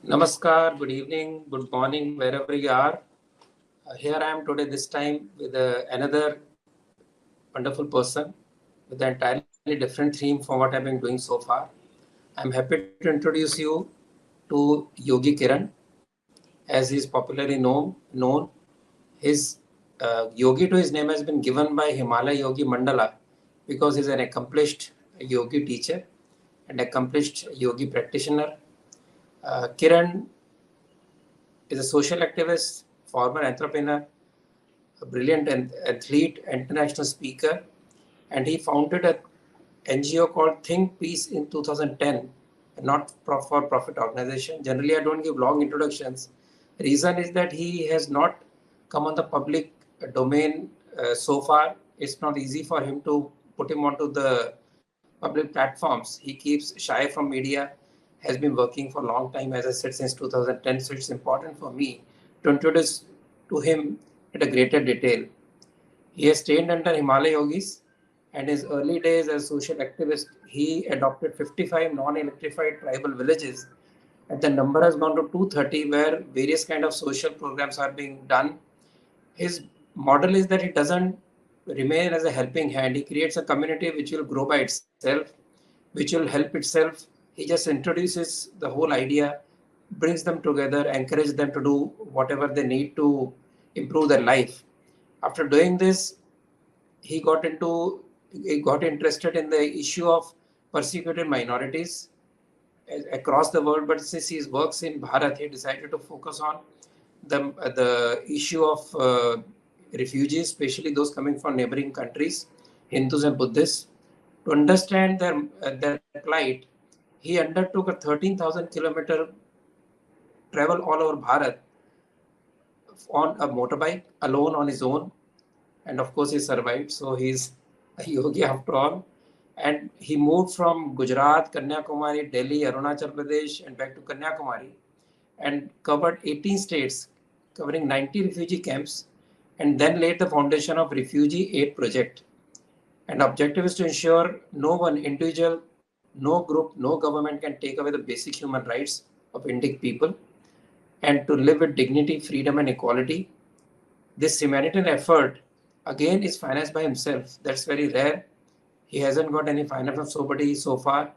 Namaskar, good evening, good morning, wherever you are. Here I am today, this time with another wonderful person with an entirely different theme from what I've been doing so far. I'm happy to introduce you to Yogi Kiran, as he is popularly known. His Yogi to his name has been given by Himalaya Yogi Mandala because he's an accomplished yogi teacher and accomplished yogi practitioner. Kiran is a social activist, former entrepreneur, a brilliant athlete, international speaker, and he founded a NGO called Think Peace in 2010, a not-for-profit organization. Generally, I don't give long introductions. Reason is that he has not come on the public domain so far. It's not easy for him to put him onto the public platforms. He keeps shy from media, has been working for a long time, as I said, since 2010. So it's important for me to introduce to him at a greater detail. He has trained under Himalaya yogis, and in his early days as social activist, he adopted 55 non-electrified tribal villages, and the number has gone to 230, where various kind of social programs are being done. His model is that he doesn't remain as a helping hand. He creates a community which will grow by itself, which will help itself. He just introduces the whole idea, brings them together, encourages them to do whatever they need to improve their life. After doing this, he got interested in the issue of persecuted minorities across the world. But since he works in Bharat, he decided to focus on the issue of refugees, especially those coming from neighboring countries, Hindus and Buddhists. To understand their plight, he undertook a 13,000-kilometer travel all over Bharat on a motorbike alone on his own, and of course he survived. So he's a yogi after all. And he moved from Gujarat, Kanyakumari, Delhi, Arunachal Pradesh, and back to Kanyakumari, and covered 18 states, covering 90 refugee camps, and then laid the foundation of Refugee Aid Project. And the objective is to ensure no one individual, no group, no government can take away the basic human rights of Indic people, and to live with dignity, freedom, and equality. This humanitarian effort again is financed by himself. That's very rare. He hasn't got any finance from somebody so far.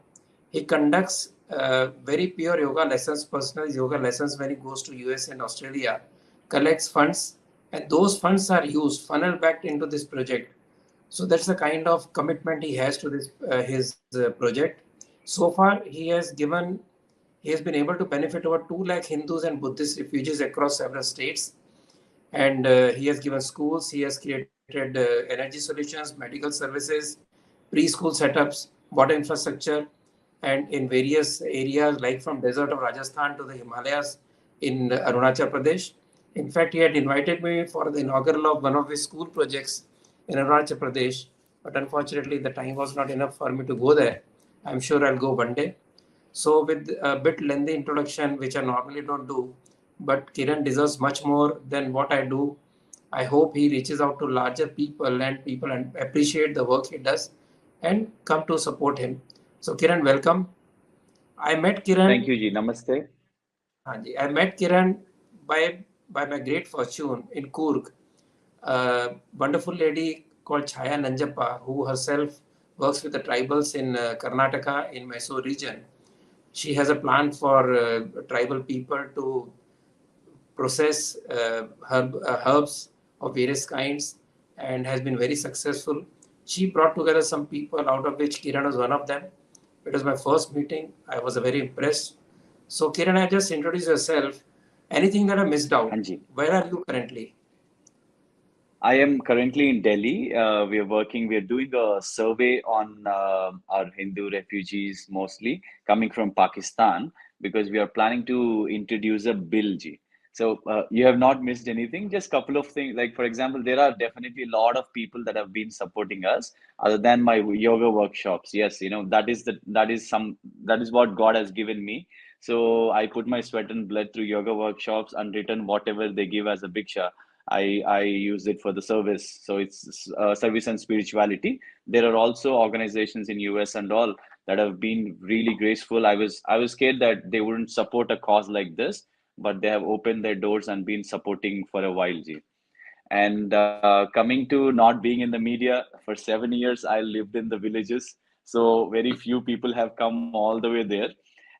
He conducts very pure yoga lessons, personal yoga lessons when he goes to US and Australia, collects funds, and those funds are used, funneled back into this project. So that's the kind of commitment he has to this his project. So far, he has been able to benefit over 2 lakh Hindus and Buddhist refugees across several states, and he has given schools, he has created energy solutions, medical services, preschool setups, water infrastructure, and in various areas like from desert of Rajasthan to the Himalayas in Arunachal Pradesh. In fact, he had invited me for the inaugural of one of his school projects in Arunachal Pradesh, but unfortunately the time was not enough for me to go there. I'm sure I'll go one day. So with a bit lengthy introduction, which I normally don't do, but Kiran deserves much more than what I do. I hope he reaches out to larger people and people and appreciate the work he does and come to support him. So Kiran, welcome. I met Thank Kiran. you, Ji. Namaste. I met Kiran by my great fortune in Coorg. A wonderful lady called Chaya Nanjappa, who herself works with the tribals in Karnataka in Mysore region. She has a plan for tribal people to process herbs of various kinds and has been very successful. She brought together some people, out of which Kiran was one of them. It was my first meeting. I was very impressed. So, Kiran, I just introduce yourself. Anything that I missed out? Hanji. Where are you currently? I am currently in Delhi. We are doing a survey on our Hindu refugees, mostly coming from Pakistan, because we are planning to introduce a bill, Ji. So you have not missed anything. Just couple of things. Like for example, there are definitely a lot of people that have been supporting us, other than my yoga workshops. Yes, that is what God has given me. So I put my sweat and blood through yoga workshops, unwritten whatever they give as a bhiksha. I use it for the service. So it's service and spirituality. There are also organizations in US and all that have been really graceful. I was scared that they wouldn't support a cause like this, but they have opened their doors and been supporting for a while, Ji. And coming to not being in the media, for 7 years, I lived in the villages. So very few people have come all the way there.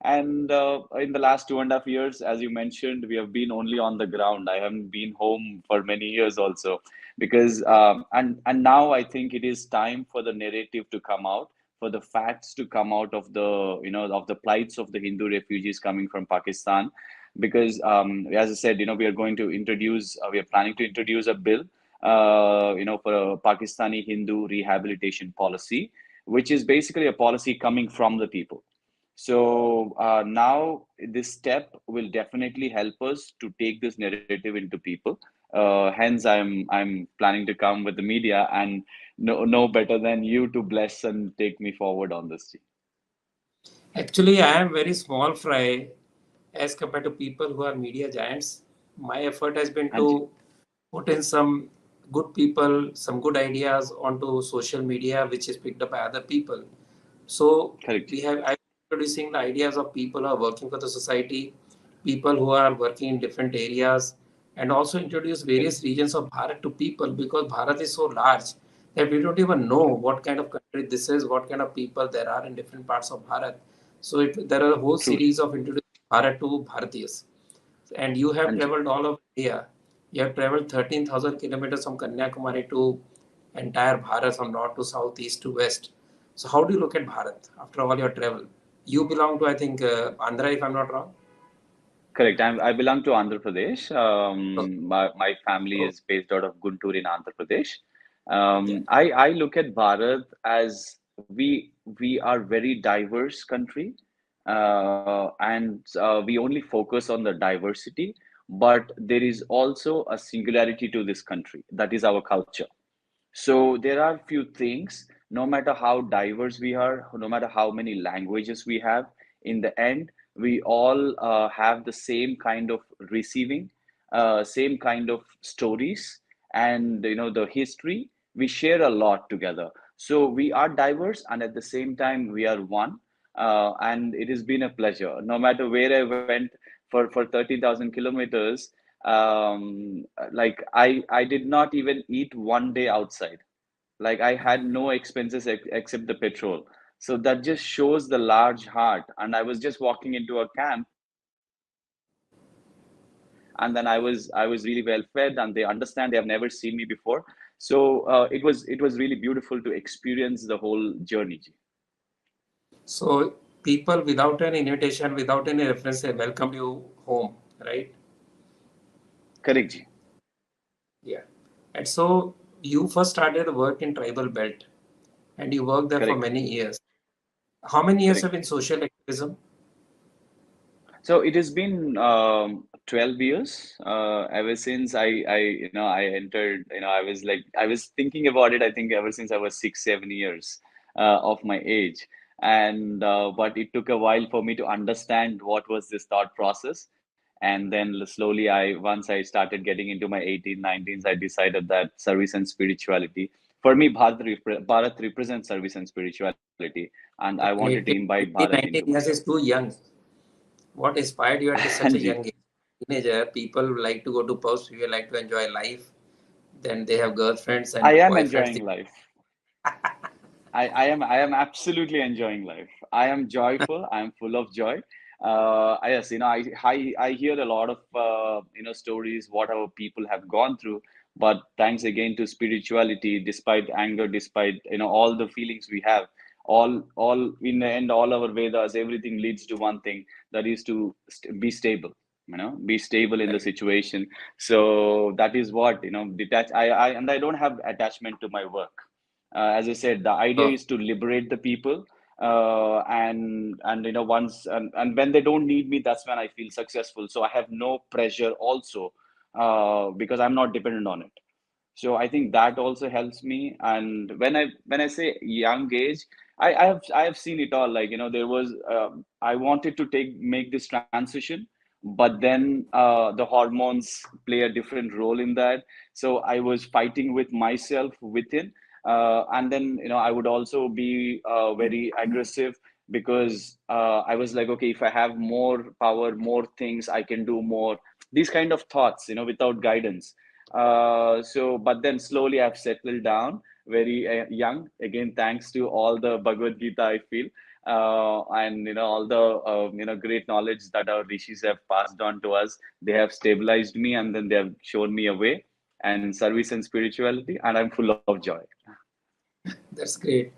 And in the last 2.5 years, as you mentioned, we have been only on the ground. I haven't been home for many years also, because and now I think it is time for the narrative to come out, for the facts to come out of the of the plights of the Hindu refugees coming from Pakistan, because as I said, we are planning to introduce a bill, for a Pakistani Hindu rehabilitation policy, which is basically a policy coming from the people. So now this step will definitely help us to take this narrative into people. Hence, I'm planning to come with the media, and no better than you to bless and take me forward on this. Actually, I am very small fry as compared to people who are media giants. My effort has been And to put in some good people, some good ideas onto social media, which is picked up by other people. So correct. we have I'm introducing the ideas of people who are working for the society, people who are working in different areas, and also introduce Correct. various regions of Bharat to people, because Bharat is so large that we don't even know what kind of country this is, what kind of people there are in different parts of Bharat. So there are a whole True. series of introducing Bharat to Bharatiyas. And you have Anji. traveled all of India. You have traveled 13,000 kilometers from Kanyakumari to entire Bharat, from north to south, east to west. So how do you look at Bharat after all your travel? You belong to, I think, Andhra, if I'm not wrong. Correct. I belong to Andhra Pradesh. Oh, My family oh, is based out of Guntur in Andhra Pradesh. yeah. I look at Bharat as we are very diverse country, and we only focus on the diversity, but there is also a singularity to this country. That is our culture. So there are few things, no matter how diverse we are, no matter how many languages we have, in the end, we all have the same kind of receiving, same kind of stories, and the history. We share a lot together. So we are diverse, and at the same time, we are one. And it has been a pleasure. No matter where I went for 30,000 kilometers, like I did not even eat one day outside. Like I had no expenses except the petrol. So that just shows the large heart. And I was just walking into a camp, and then I was really well fed, and they understand. They have never seen me before. So it was really beautiful to experience the whole journey, Ji. So people without an invitation, without any reference, they welcomed you home, right? Correct, Ji. Yeah. And so you first started work in tribal belt, and you worked there for Correct. many years. How many years have Correct. been social activism? So it has been 12 years ever since I entered. I was thinking about it. I think ever since I was 6 7 years of my age, and but it took a while for me to understand what was this thought process. And then slowly, I once I started getting into my 18 19s, I decided that service and spirituality, for me, Bharat represents service and spirituality, and I wanted to Okay, invite Bharat 18, into 19 my years life. is too young. What inspired you at such a Anji. young age? Teenager, people like to go to pubs, people like to enjoy life. Then they have girlfriends I and am boyfriends. enjoying life. I am absolutely enjoying life. I am joyful. I am full of joy. Yes, I hear a lot of stories what our people have gone through. But thanks again to spirituality, despite anger, despite all the feelings we have, all in the end, all our Vedas, everything leads to one thing, that is to be stable. Be stable in the Right. situation. So that is what detach. I don't have attachment to my work. As I said, the idea So, is to liberate the people, and once and when they don't need me, that's when I feel successful. So I have no pressure also, because I'm not dependent on it. So I think that also helps me. And when I say young age, I have seen it all. Like there was I wanted to make this transition, but then the hormones play a different role in that. So I was fighting with myself within, and then I would also be very aggressive because I was like, okay, if I have more power, more things, I can do more. These kind of thoughts, without guidance. So, but then slowly I've settled down very young. Again, thanks to all the Bhagavad Gita, I feel, and all the great knowledge that our rishis have passed on to us. They have stabilized me, and then they have shown me a way and service and spirituality, and I'm full of joy. That's great.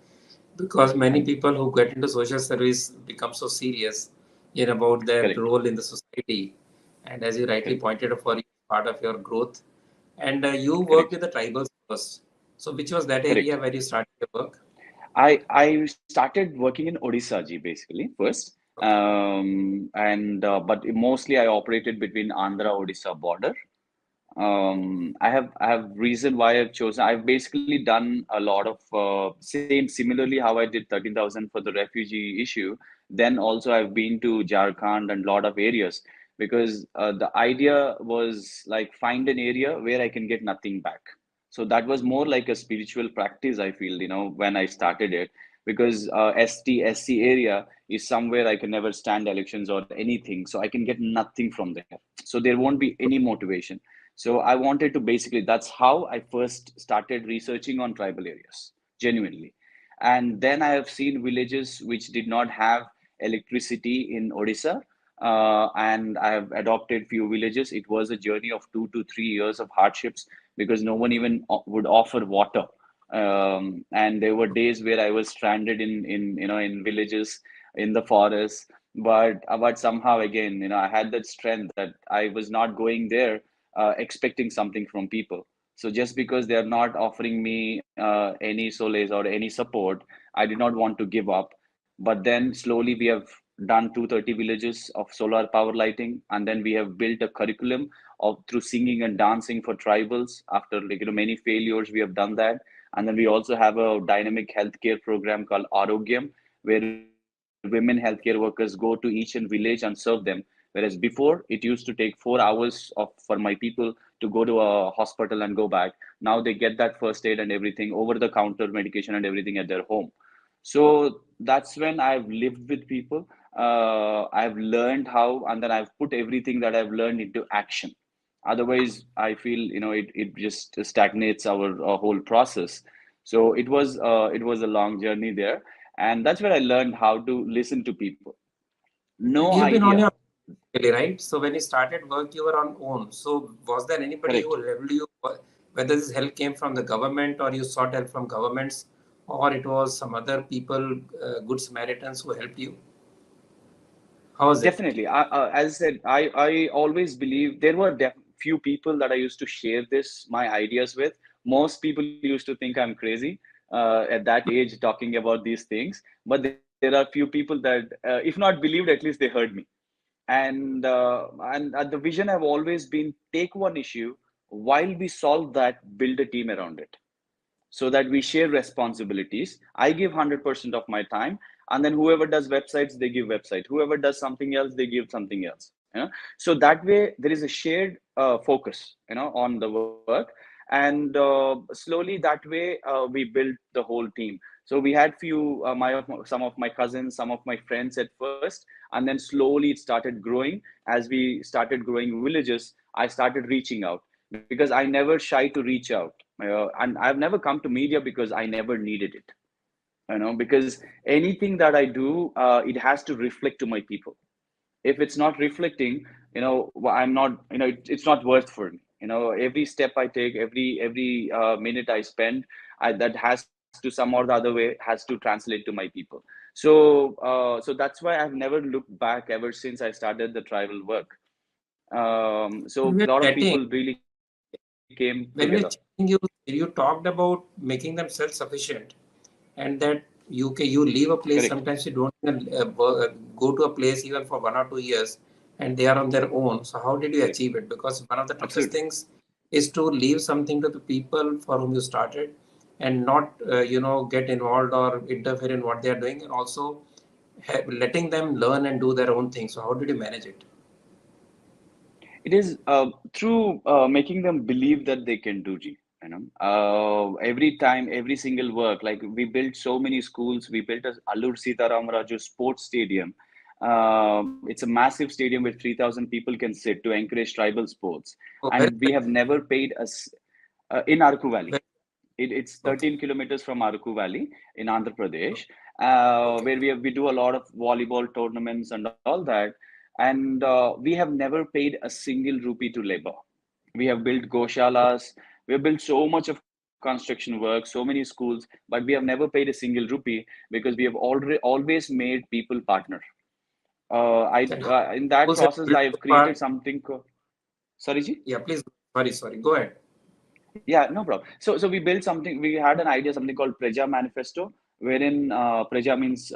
Because many Thank you. people who get into social service become so serious in about their Correct. role in the society. And as you rightly Correct. pointed out, for you, part of your growth. And you worked Correct. with the tribals first. So which was that area Correct. where you started your work? I started working in Odisha Ji basically first, Okay. and but mostly I operated between Andhra Odisha border. I have reason why I've chosen. I've basically done a lot of similarly how I did 13,000 for the refugee issue. Then also I've been to Jharkhand and a lot of areas, because the idea was like find an area where I can get nothing back. So that was more like a spiritual practice, I feel, when I started it, because ST SC area is somewhere I can never stand elections or anything, so I can get nothing from there. So there won't be any motivation. So I wanted to basically, that's how I first started researching on tribal areas, genuinely. And then I have seen villages which did not have electricity in Odisha. And I have adopted few villages. It was a journey of 2 to 3 years of hardships, because no one even would offer water. And there were days where I was stranded in villages in the forest. But somehow again, I had that strength that I was not going there expecting something from people. So just because they are not offering me any solace or any support, I did not want to give up. But then slowly we have done 230 villages of solar power lighting, and then we have built a curriculum of through singing and dancing for tribals. After many failures, we have done that. And then we also have a dynamic healthcare program called Arogyam, where women healthcare workers go to each and village and serve them. Whereas before, it used to take 4 hours for my people to go to a hospital and go back. Now they get that first aid and everything, over the counter medication and everything at their home. So that's when I've lived with people. I've learned how, and then I've put everything that I've learned into action. Otherwise, I feel it just stagnates our whole process. So it was a long journey there, and that's where I learned how to listen to people. And No you've been on idea. your own, really, right? So when you started work, you were on own. So was there anybody who Correct. helped you, whether this help came from the government or you sought help from governments, or it was some other people, good Samaritans who helped you? How was it? Definitely. As I said, I always believe there were few people that I used to share my ideas with. Most people used to think I'm crazy at that age talking about these things. But there are few people that, if not believed, at least they heard me. And the vision have always been, take one issue, while we solve that, build a team around it, so that we share responsibilities. I give 100% of my time, and then whoever does websites, they give website. Whoever does something else, they give something else. So that way there is a shared focus, on the work. And slowly that way we built the whole team. So we had some of my cousins, some of my friends at first, and then slowly it started growing. As we started growing villages, I started reaching out, because I never shy to reach out. And I've never come to media because I never needed it. Because anything that I do, it has to reflect to my people. If it's not reflecting, I'm not, it's not worth for me. Every step I take, every minute I spend, that has to some or the other way has to translate to my people. So that's why I've never looked back ever since I started the tribal work. So When we a were lot of chatting, people really came together. when we were chatting, you talked about making them self-sufficient, and that you leave a place. Correct. Sometimes you don't even go to a place even for 1 or 2 years, and they are on their own. So how did you Correct. achieve it? Because one of the toughest Absolutely. things is to leave something to the people for whom you started, and not get involved or interfere in what they are doing, and also letting them learn and do their own thing. So how did you manage it? It is through making them believe that they can do, G. Every time, every single work, like we built so many schools. We built a Allur Sitaram Raju sports stadium. It's a massive stadium where 3,000 people can sit to encourage tribal sports. Oh, very, And we have never paid us in Arku Valley. very It's okay. 13 kilometers from Arku Valley in Andhra Pradesh, Okay. where we do a lot of volleyball tournaments and all that. And we have never paid a single rupee to labor. We have built goshalas. We have built so much of construction work, so many schools, but we have never paid a single rupee because we have already always made people partner. Then how In that schools have process, built I've so created far? something. Sorry, Ji? Yeah, please. Sorry. Go ahead. Yeah, no problem. So we built something. We had an idea, something called Praja Manifesto, wherein Praja means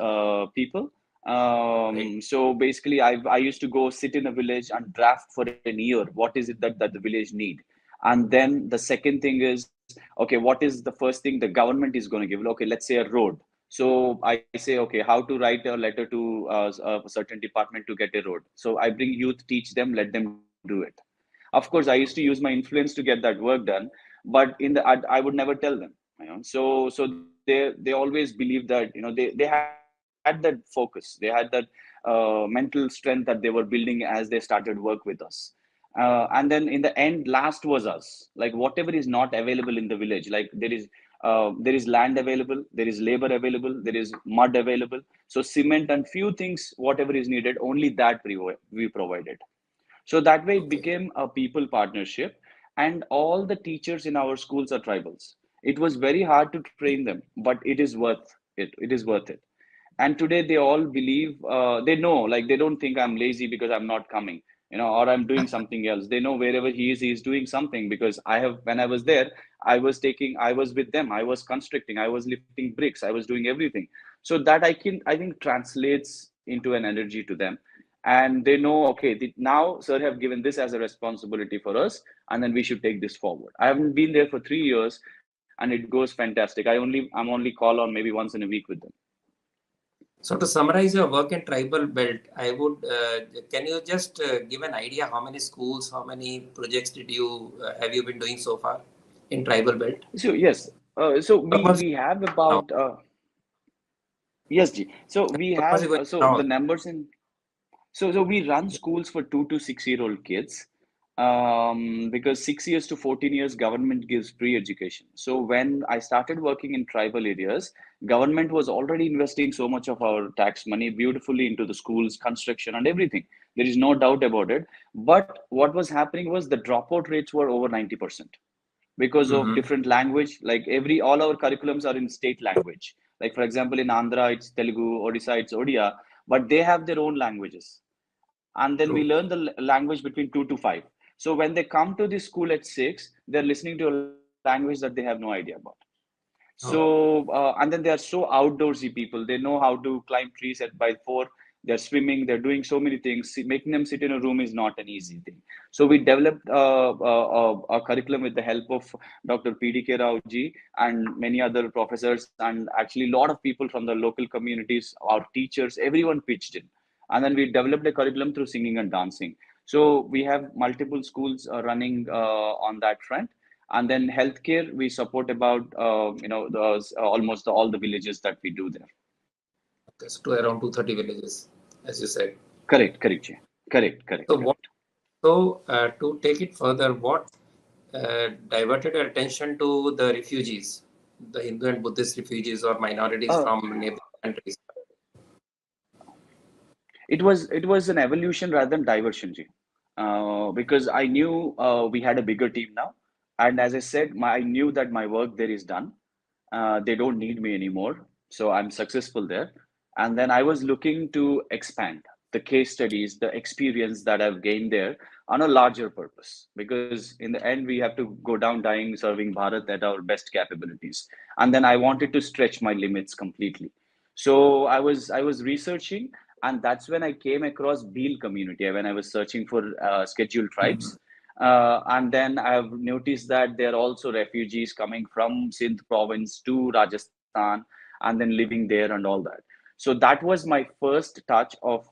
people. Right. So basically, I used to go sit in a village and draft for an year. What is it that the village need? And then the second thing is, okay, what is the first thing the government is going to give? Okay, let's say a road. So I say, okay, how to write a letter to a certain department to get a road. So I bring youth, teach them, let them do it. Of course, I used to use my influence to get that work done, but I would never tell them. So they always believe that they had that focus, they had that mental strength that they were building as they started work with us. And then in the end, last was us. Like whatever is not available in the village, like there is land available, there is labor available, there is mud available. So cement and few things, whatever is needed, only that we provided. So that way it Okay. became a people partnership, and all the teachers in our schools are tribals. It was very hard to train them, but it is worth it. It is worth it. And today they all believe, they know, like they don't think I'm lazy because I'm not coming, or I'm doing something else. They know wherever he is doing something, because when I was there, I was with them, I was constructing, I was lifting bricks, I was doing everything. So that I think translates into an energy to them, and they know, okay, now sir have given this as a responsibility for us, and then we should take this forward. I haven't been there for 3 years, and it goes fantastic. I'm only call on maybe once in a week with them. So to summarize your work in tribal belt, I would can you just give an idea how many schools, how many projects did you have you been doing so far in tribal belt? So yes, so Almost we have now. about yes, Ji. So we Almost have going so the now. numbers in. So we run schools for 2 to 6 year old kids, because 6 years to 14 years government gives free education. So when I started working in tribal areas, government was already investing so much of our tax money beautifully into the schools, construction, and everything. There is no doubt about it. But what was happening was the dropout rates were over 90% because of Mm-hmm. different language. Like all our curriculums are in state language. Like for example, in Andhra it's Telugu, Odisha it's Odia, but they have their own languages. And then we learn True. the language between 2 to 5. So when they come to the school at 6, they're listening to a language that they have no idea about. Oh, So, and then they are so outdoorsy people. They know how to climb trees at by 4. They're swimming. They're doing so many things. Making them sit in a room is not an easy thing. So we developed a curriculum with the help of Dr. PDK Rao ji and many other professors, and actually a lot of people from the local communities, our teachers, everyone pitched in. And then we developed a curriculum through singing and dancing. So we have multiple schools running on that front. And then healthcare, we support about almost all the villages that we do there. okay. So to around 230 villages, as you said. Correct, correct, Jay. So what? Correct. So to take it further, what diverted your attention to the refugees, the Hindu and Buddhist refugees or minorities Uh, from neighboring countries? it was an evolution rather than diversion, Jay. Because I knew we had a bigger team now, and as I said, I knew that my work there is done. They don't need me anymore, so I'm successful there. And then I was looking to expand the case studies, the experience that I've gained there on a larger purpose. Because in the end, we have to go down dying serving Bharat at our best capabilities. And then I wanted to stretch my limits completely. So I was researching, and that's when I came across Bhil community when I was searching for scheduled Mhm. tribes. And then I've noticed that there are also refugees coming from Sindh province to Rajasthan and then living there and all that. So that was my first touch of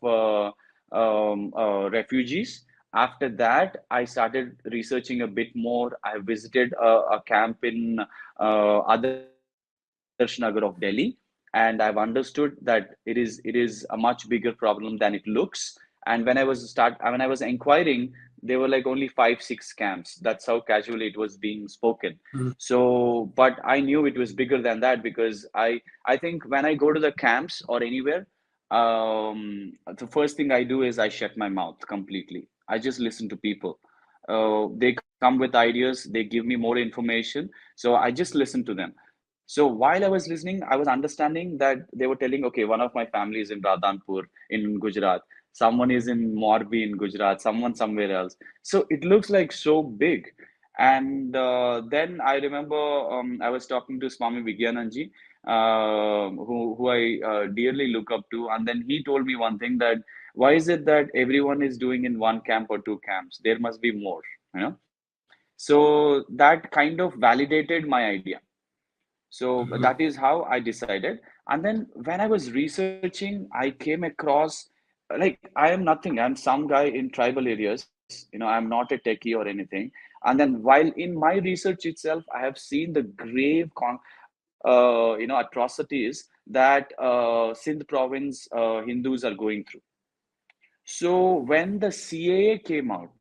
refugees. After that, I started researching a bit more. I visited a camp in Adarsh Nagar of Delhi, and I've understood that it is a much bigger problem than it looks. And when I was inquiring, there were like only 5, 6 camps. That's how casually it was being spoken. Mm. So, but I knew it was bigger than that, because I think when I go to the camps or anywhere, the first thing I do is I shut my mouth completely. I just listen to people. They come with ideas, they give me more information, so I just listen to them. So while I was listening, I was understanding that they were telling, okay, one of my family is in Radhanpur in Gujarat, someone is in Morbi in Gujarat, someone somewhere else. So it looks like so big. And then I remember I was talking to Swami Vigyananji, who I dearly look up to, and then he told me one thing, that why is it that everyone is doing in one camp or two camps? There must be more, you know. So that kind of validated my idea. So that Mhm. is how I decided. And then when I was researching, I came across, like, I am nothing. I'm some guy in tribal areas. I'm not a techie or anything. And then while in my research itself, I have seen the grave, atrocities that Sindh province Hindus are going through. So when the CAA came out,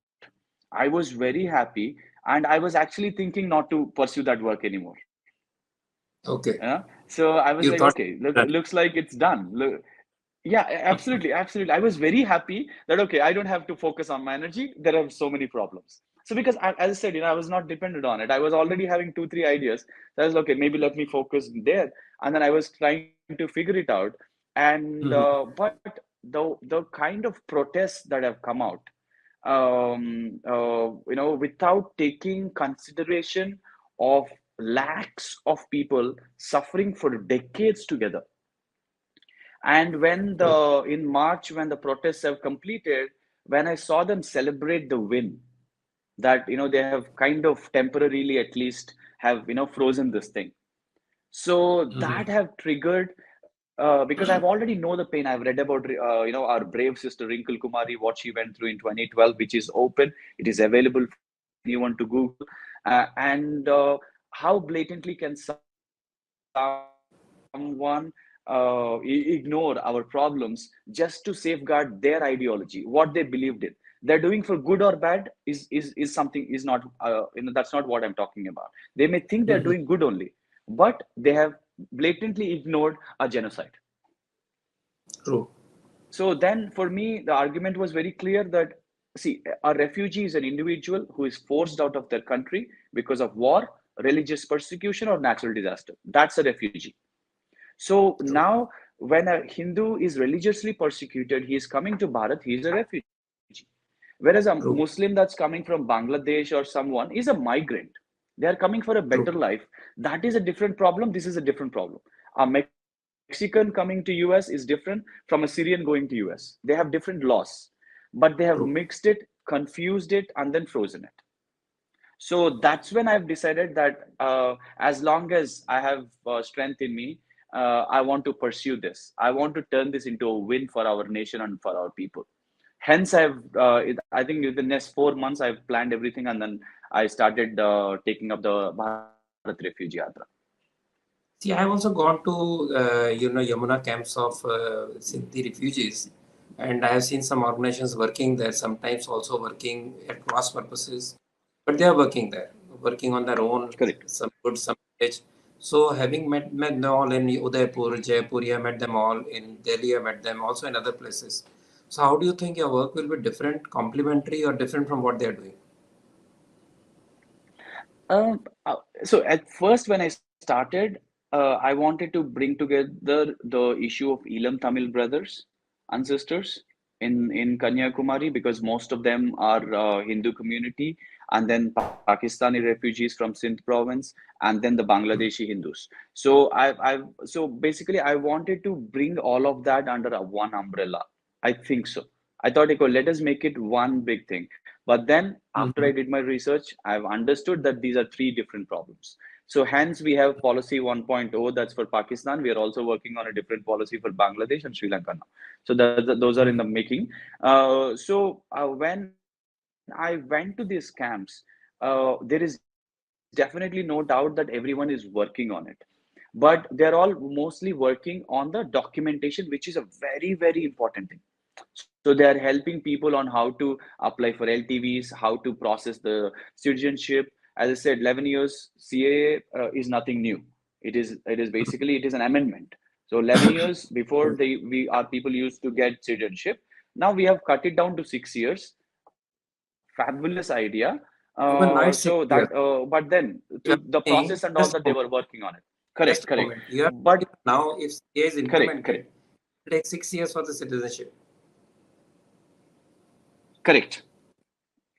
I was very happy, and I was actually thinking not to pursue that work anymore. Okay. So I was like, You thought okay, looks like it's done. Yeah, absolutely, absolutely. I was very happy that, okay, I don't have to focus on my energy. There are so many problems. So because as I said, I was not dependent on it. I was already having 2, 3 ideas. So I was okay, maybe let me focus there. And then I was trying to figure it out. And Mhm. but the kind of protests that have come out, without taking consideration of lakhs of people suffering for decades together. And when True. the in March, when the protests have completed, when I saw them celebrate the win, that they have kind of temporarily at least have frozen this thing. So Mhm. that have triggered, because I've already know the pain. I've read about our brave sister Rinkle Kumari, what she went through in 2012, which is open. It is available for anyone to Google, and how blatantly can someone ignore our problems just to safeguard their ideology, what they believed in. They're doing for good or bad is something is not that's not what I'm talking about. They may think they're doing good Mhm. only, but they have blatantly ignored a genocide. True. So then for me, the argument was very clear that, see, a refugee is an individual who is forced out of their country because of war, religious persecution, or natural disaster. That's a refugee. So True. now, when a Hindu is religiously persecuted, he is coming to Bharat, he is a refugee. Whereas a True. Muslim that's coming from Bangladesh or someone is a migrant. They are coming for a better True. life. That is a different problem. This is a different problem. A Mexican coming to US is different from a Syrian going to US. They have different laws, but they have True. mixed it, confused it, and then frozen it. So that's when I've decided that as long as I have strength in me, I want to pursue this. I want to turn this into a win for our nation and for our people. Hence, I think in the next 4 months, I've planned everything, and then I started taking up the Bharat Refugee Yatra. See, I have also gone to Yamuna camps of Sindhi refugees, and I have seen some organizations working there. Sometimes also working at cross purposes, but they are working there, working on their own. Correct. Some good, some village. So, having met them all in Udaipur, Jaipur, I met them all in Delhi. I met them also in other places. So, how do you think your work will be different, complementary, or different from what they are doing? So at first, when I started, I wanted to bring together the issue of Elam Tamil brothers and sisters in Kanyakumari, because most of them are Hindu community, and then Pakistani refugees from Sindh province, and then the Bangladeshi Hindus. So so basically I wanted to bring all of that under a one umbrella. I think so. I thought, okay, let us make it one big thing. But then, after I Mhm. did my research, I've understood that these are three different problems. So, hence, we have policy 1.0, that's for Pakistan. We are also working on a different policy for Bangladesh and Sri Lanka now. So, those are in the making. When I went to these camps, there is definitely no doubt that everyone is working on it. But they're all mostly working on the documentation, which is a very, very important thing. So they are helping people on how to apply for LTVs, how to process the citizenship. As I said, 11 years CAA is nothing new. It is basically it is an amendment. So 11 years before we our people used to get citizenship. Now we have cut it down to 6 years. Fabulous idea. Overnight, So six that, years. but then to You are the process saying, and all just that a they were moment, working on it. Correct, just a correct. moment. You are But saying now, if CA is correct, implemented, correct, it takes 6 years for the citizenship. correct.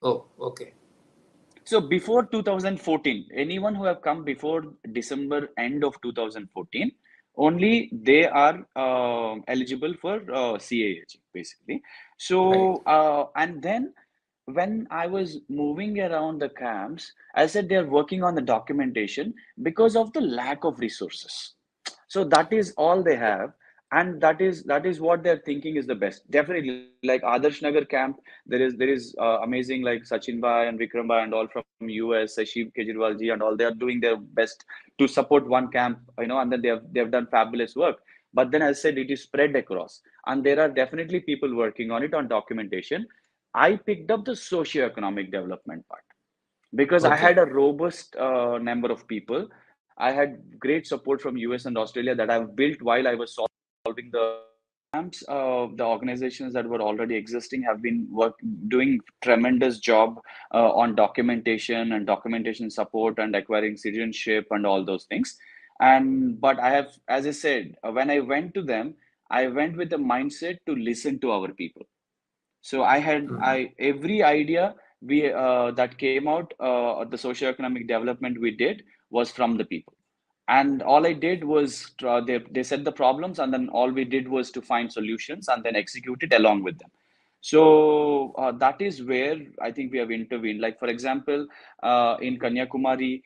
Oh, okay. So before 2014, anyone who have come before December end of 2014, only they are eligible for CAAG basically. Right. So and then when I was moving around the camps, I said they are working on the documentation because of the lack of resources. So that is all they have, and that is what they're thinking is the best. Definitely, like Adarsh Nagar camp, there is amazing like Sachin Bhai and Vikram Bhai and all from US, Sashib Kejriwal ji and all. They are doing their best to support one camp, and then they have done fabulous work. But then, as I said, it is spread across, and there are definitely people working on it on documentation. I picked up the socio-economic development part because I Okay. had a robust number of people. I had great support from US and Australia that I've built while I was solving the camps. The organizations that were already existing have been doing tremendous job on documentation and documentation support and acquiring citizenship and all those things. And but I have, as I said, when I went to them, I went with the mindset to listen to our people. So Mhm. I every idea we that came out, the socioeconomic development we did was from the people. And all I did was they set the problems, and then all we did was to find solutions and then execute it along with them. So that is where I think we have intervened. Like for example, in Kanyakumari,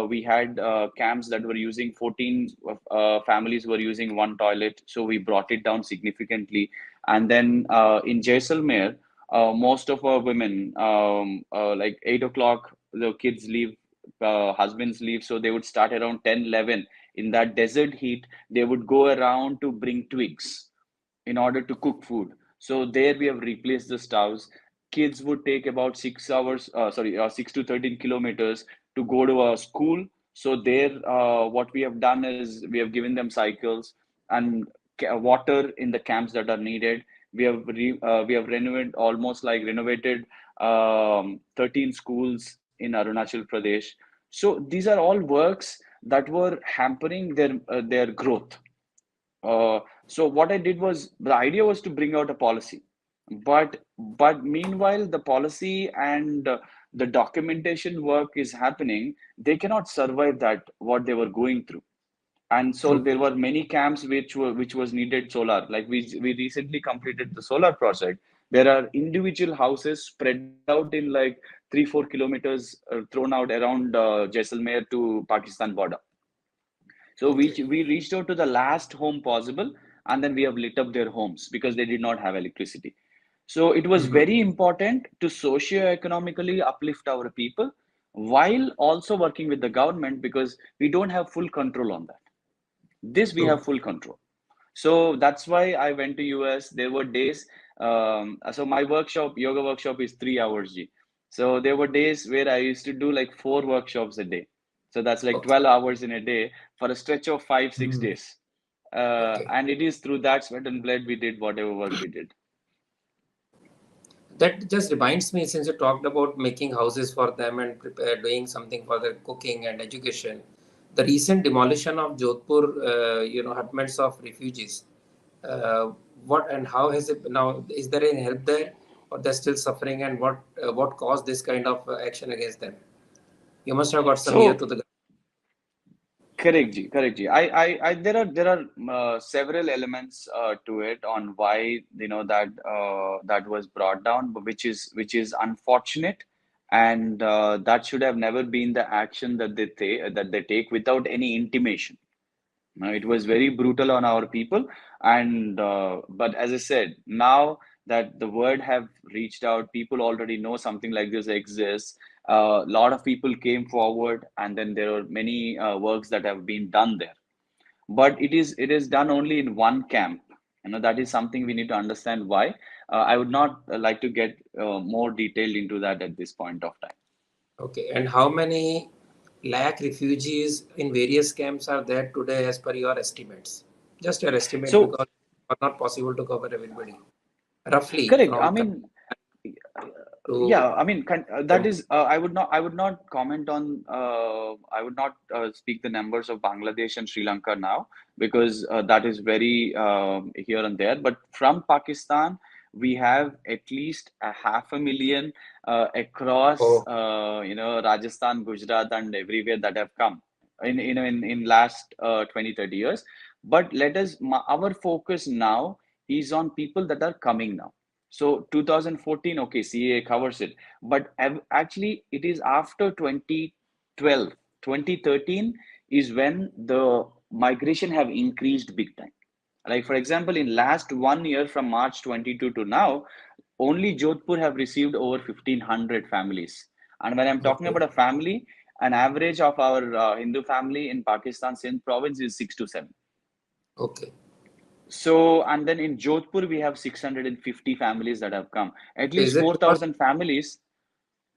we had camps that were using 14 families were using one toilet. So we brought it down significantly. And then in Jaisalmer, most of our women, like 8 o'clock, the kids leave, husbands leave, so they would start around 10, 11 in that desert heat. They would go around to bring twigs in order to cook food. So there we have replaced the stoves. Kids would take about 6 hours, 6 to 13 kilometers to go to a school. So there, what we have done is we have given them cycles and water in the camps that are needed. We have renovated almost like renovated 13 schools in Arunachal Pradesh. So these are all works that were hampering their growth. So what I did was the idea was to bring out a policy, but meanwhile the policy and the documentation work is happening. They cannot survive that what they were going through, and so True. there were many camps which was needed solar. Like we recently completed the solar project. There are individual houses spread out in like 3-4 kilometers thrown out around Jaisalmer to Pakistan border. So Okay. we reached out to the last home possible, and then we have lit up their homes because they did not have electricity. So it was Mhm. very important to socio-economically uplift our people while also working with the government because we don't have full control on that. This we True. have full control. So that's why I went to US. There were days. So my yoga workshop is 3 hours. G. So there were days where I used to do like 4 workshops a day. So that's like Okay. 12 hours in a day for a stretch of 5, 6 Mhm. days. Okay. And it is through that sweat and blood we did whatever work we did. That just reminds me, since you talked about making houses for them and doing something for their cooking and education, the recent demolition of Jodhpur, hutments of refugees. Uh, what and how has it now? Is there any help there, or they're still suffering? And what caused this kind of action against them? You must have got some ear to So the. correct, Ji. Correct, Ji. There are several elements to it on why that was brought down, but which is unfortunate, and that should have never been the action that they take without any intimation. It was very brutal on our people, and but as I said, now that the word have reached out. People already know something like this exists. A lot of people came forward, and then there are many works that have been done there. But it is done only in one camp. That is something we need to understand why. I would not like to get more detailed into that at this point of time. Okay, and how many lakh refugees in various camps are there today as per your estimates? Just your estimate, So because it's not possible to cover everybody. Roughly correct. I from mean, to yeah, I mean, that from is, I would not comment on, I would not speak the numbers of Bangladesh and Sri Lanka now, because that is very here and there. But from Pakistan, we have at least a 500,000 across, oh, Rajasthan, Gujarat, and everywhere that have come in last 20, 30 years. But our focus now is on people that are coming now. So 2014, okay, CA covers it, but actually it is after 2012, 2013 is when the migration have increased big time. Like for example, in last 1 year from March 22 to now, only Jodhpur have received over 1,500 families. And when I'm talking okay, about a family, an average of our Hindu family in Pakistan, Sindh province is 6 to 7. okay. So, and then in Jodhpur, we have 650 families that have come. At So is least it because 4,000 families.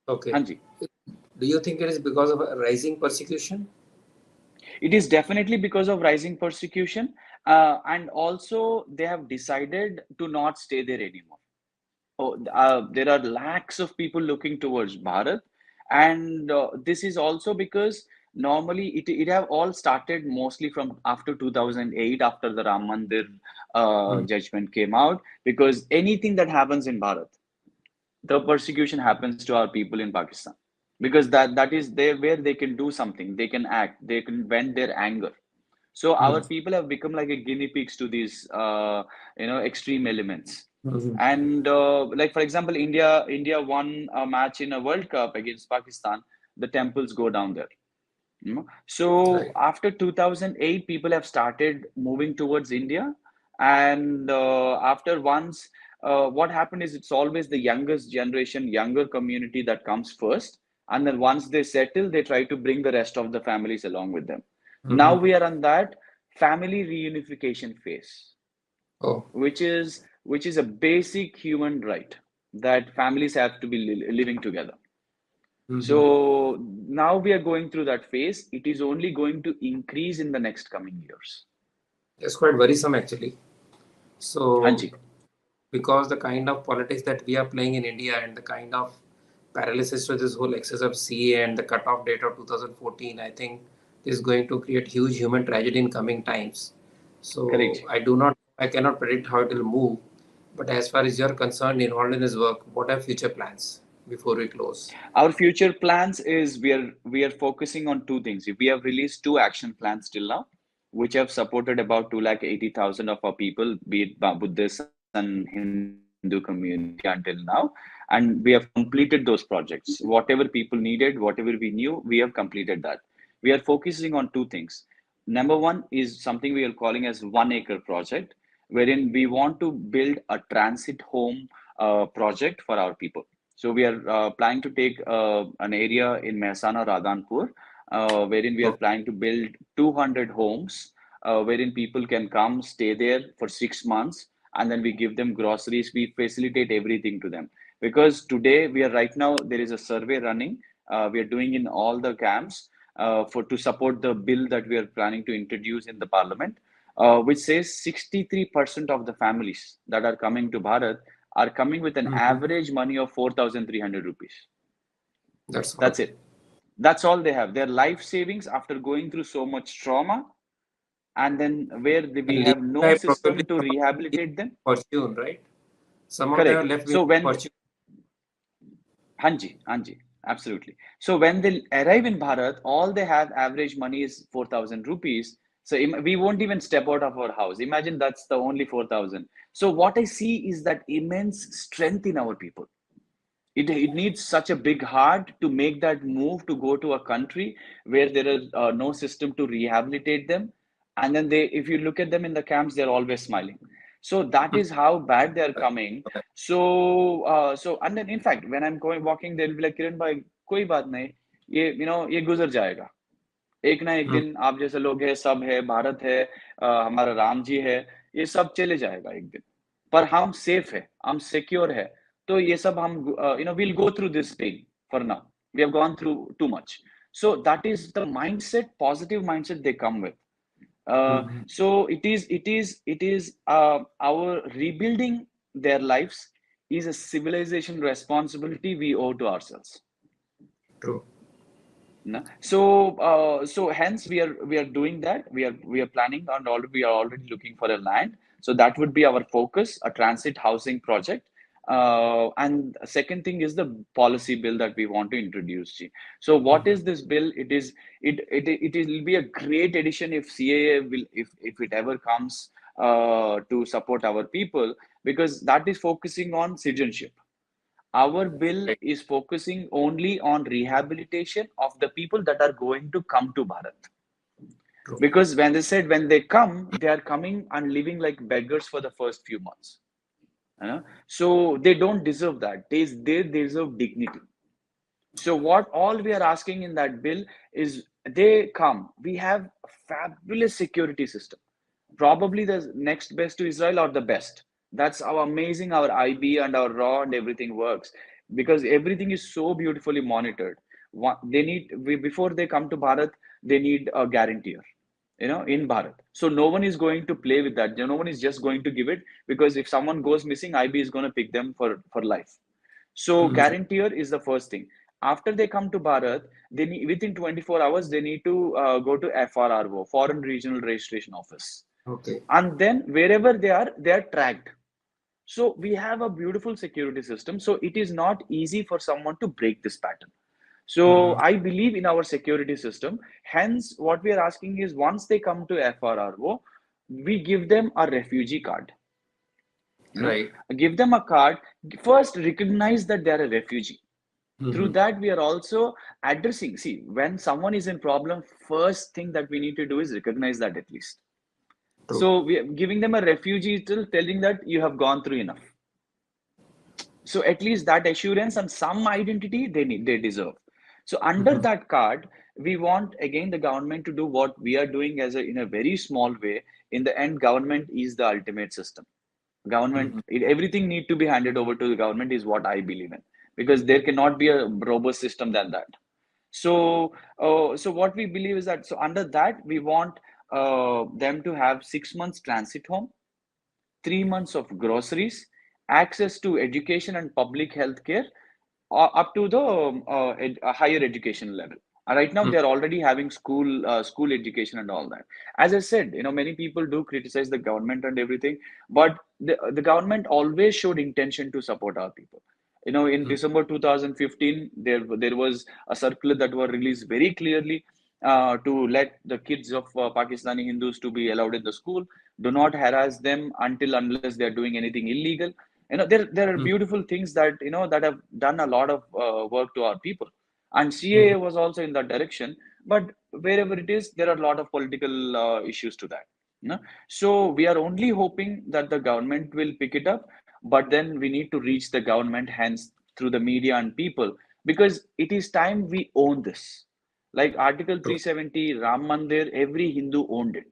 okay? Hanji. Do you think it is because of a rising persecution? It is definitely because of rising persecution. And also, they have decided to not stay there anymore. There are lakhs of people looking towards Bharat, and this is also because normally it have all started mostly from after 2008, after the Ram Mandir Hmm. judgment came out. Because anything that happens in Bharat, the persecution happens to our people in Pakistan, because that is there where they can do something, they can act, they can vent their anger. So Hmm. our people have become like a guinea pigs to these extreme elements. Hmm. And like for example, India won a match in a World Cup against Pakistan. The temples go down there. So Right. after 2008, people have started moving towards India. And after once, what happened is it's always the youngest generation, younger community that comes first. And then once they settle, they try to bring the rest of the families along with them. Now Hmm. we are on that family reunification phase, Oh, which is a basic human right that families have to be living together. hmm, So now we are going through that phase. It is only going to increase in the next coming years. it's quite worrisome actually. So Hanji. because the kind of politics that we are playing in India and the kind of paralysis to this whole excess of CA and the cutoff date of 2014, I think is going to create huge human tragedy in coming times. So Correct. I cannot predict how it will move. But as far as you're concerned, involved in this work, what are future plans before we close? Our future plans is we are focusing on two things. We have released two action plans till now, which have supported about 280,000 of our people, be it Buddhists and Hindu community until now. And we have completed those projects. Whatever people needed, whatever we knew, we have completed that. We are focusing on two things. Number one is something we are calling as 1 acre project, wherein we want to build a transit home project for our people. So we are planning to take an area in Mehsana, Radhanpur, wherein we are Oh, planning to build 200 homes, wherein people can come, stay there for 6 months, and then we give them groceries. We facilitate everything to them. Because today we are right now, there is a survey running. We are doing in all the camps for to support the bill that we are planning to introduce in the parliament, which says 63% of the families that are coming to Bharat are coming with an mhm. average money of 4,300 rupees. That's all. That's it. That's all they have. Their life savings after going through so much trauma, and then where And we leaving have no behind probably system to some of them leave rehabilitate them. fortune, right? Some of them are Correct. left with So when fortune. Hanji, absolutely. So when they arrive in Bharat, all they have average money is 4,000 rupees. So we won't even step out of our house. Imagine that's the only 4,000. So what I see is that immense strength in our people. It needs such a big heart to make that move to go to a country where there is no system to rehabilitate them. And then if you look at them in the camps, they're always smiling. So that is how bad they are coming. So and then in fact when I'm going walking, they'll be like, Kiran bhai, koi baat nahi, ye ye guzar jayega. एक ना एक दिन आप जैसे लोग हैं, सब है, भारत है, हमारा राम जी है, ये सब चले जाएगा एक दिन, पर हम सेफ है, हम सिक्योर है, तो ये सब हम we'll go through this pain for now. We have gone through too much. So that is the mindset, positive mindset they come with. So it is our rebuilding their lives is a civilization responsibility we owe to ourselves. True. No? So hence we are doing that. We are planning and we are already looking for a land. So that would be our focus, a transit housing project. And second thing is the policy bill that we want to introduce. Ji. So what is this bill? It will be a great addition if CAA will, if it ever comes to support our people, because that is focusing on citizenship. Our bill is focusing only on rehabilitation of the people that are going to come to Bharat. True. Because when they said when they come, they are coming and living like beggars for the first few months. So they don't deserve that. They deserve dignity. So what all we are asking in that bill is they come. We have a fabulous security system. Probably the next best to Israel or the best. That's how amazing our IB and our RAW and everything works, because everything is so beautifully monitored. They need, before they come to Bharat, they need a guarantor, in Bharat. So no one is going to play with that. No one is just going to give it, because if someone goes missing, IB is going to pick them for life. So guarantor is the first thing. After they come to Bharat, they need, within 24 hours, they need to go to FRRO, Foreign Regional Registration Office. Okay. And then wherever they are tracked. So we have a beautiful security system. So it is not easy for someone to break this pattern. So I believe in our security system. Hence, what we are asking is once they come to FRRO, we give them a refugee card. Right. Give them a card. First, recognize that they are a refugee. Through that, we are also addressing. See, when someone is in problem, first thing that we need to do is recognize that at least. True. So we are giving them a refugee, till telling that you have gone through enough. So at least that assurance and some identity they deserve. So under that card, we want again the government to do what we are doing in a very small way. In the end, government is the ultimate system. Government, everything need to be handed over to the government is what I believe in, because there cannot be a robust system than that. So, so what we believe is that, so under that, we want them to have 6 months transit home, 3 months of groceries, access to education and public health care, up to the higher education level. Right now, they are already having school education and all that. As I said, many people do criticize the government and everything, but the government always showed intention to support our people. In December 2015, there was a circular that was released very clearly to let the kids of Pakistani Hindus to be allowed in the school. Do not harass them unless they are doing anything illegal. There are beautiful things that that have done a lot of work to our people, and CAA was also in that direction. But wherever it is, there are a lot of political issues to that. So we are only hoping that the government will pick it up, but then we need to reach the government hands through the media and people, because it is time we own this. Like Article 370, Ram Mandir, every Hindu owned it.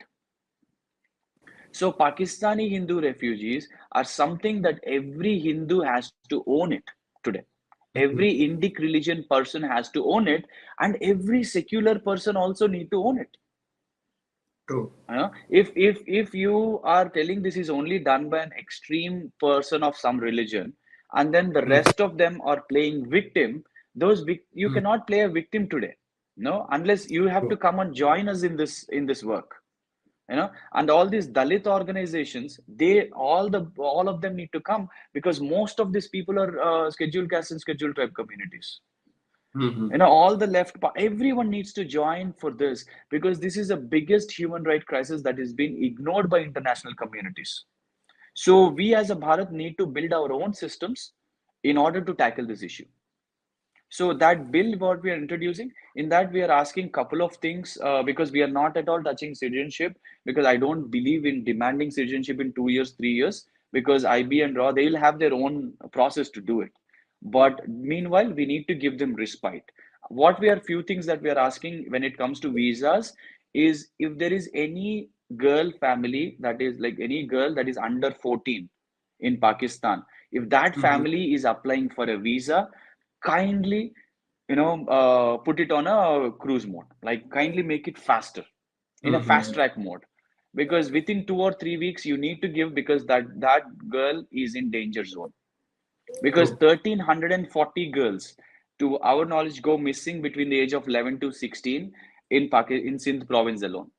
So Pakistani Hindu refugees are something that every Hindu has to own it today. Every Indic religion person has to own it, and every secular person also need to own it. True. If you are telling this is only done by an extreme person of some religion, and then the rest of them are playing victim, you cannot play a victim today, unless you have to come and join us in this work. And all these Dalit organizations, all of them need to come, because most of these people are scheduled caste and scheduled tribe communities. All the left, everyone needs to join for this, because this is the biggest human right crisis that is being ignored by international communities. So we as a Bharat need to build our own systems in order to tackle this issue. So that bill, what we are introducing, in that we are asking couple of things, because we are not at all touching citizenship, because I don't believe in demanding citizenship in 2 years, 3 years, because IB and RAW, they'll have their own process to do it. But meanwhile, we need to give them respite. What we are few things that we are asking when it comes to visas is, if there is any girl family, that is like any girl that is under 14 in Pakistan, if that Mhm. family is applying for a visa, kindly, put it on a cruise mode, like kindly make it faster, in a fast Mhm. track mode, because within 2 or 3 weeks you need to give, because that girl is in danger zone, because True. 1340 girls, to our knowledge, go missing between the age of 11 to 16 in in Sindh province alone.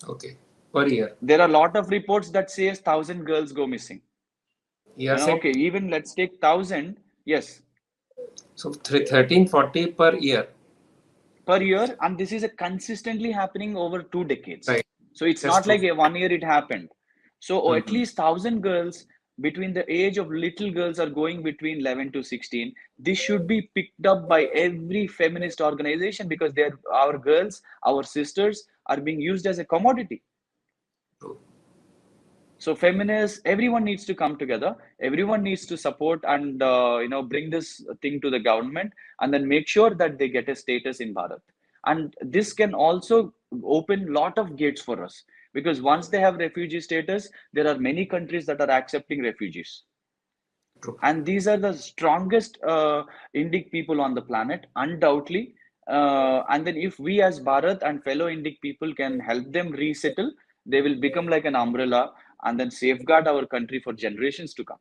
Okay. Per year. There are a lot of reports that says 1,000 girls go missing. You are saying Okay, even let's take 1,000. Yes, so 1340 per year. per year, and this is a consistently happening over 2 decades. Right. So it's That's not true. like a 1 year it happened. So at Mhm. least 1,000 girls, between the age of little girls are going between 11 to 16. This should be picked up by every feminist organization, because they're our girls, our sisters are being used as a commodity. True. So feminists, everyone needs to come together. Everyone needs to support and bring this thing to the government, and then make sure that they get a status in Bharat. And this can also open lot of gates for us, because once they have refugee status, there are many countries that are accepting refugees, True. and these are the strongest Indic people on the planet, undoubtedly. And then if we as Bharat and fellow Indic people can help them resettle, they will become like an umbrella, and then safeguard our country for generations to come.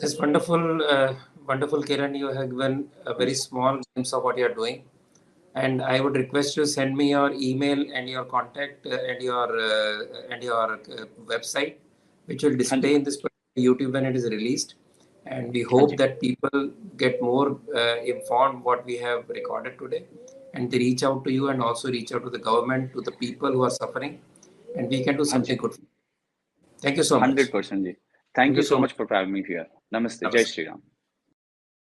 It's wonderful, wonderful, Kiran. You have given a very small glimpse of what you are doing, and I would request you send me your email and your contact and your website, which will display Hanji, in this YouTube when it is released. And we hope Hanji, that people get more informed what we have recorded today, and they reach out to you and also reach out to the government, to the people who are suffering, and we can do something Hanji, good. Thank you so much. 100%. Ji. Thank Thank you you so so much. much for having me here. Namaste. Jai Namaste. Shri Ram.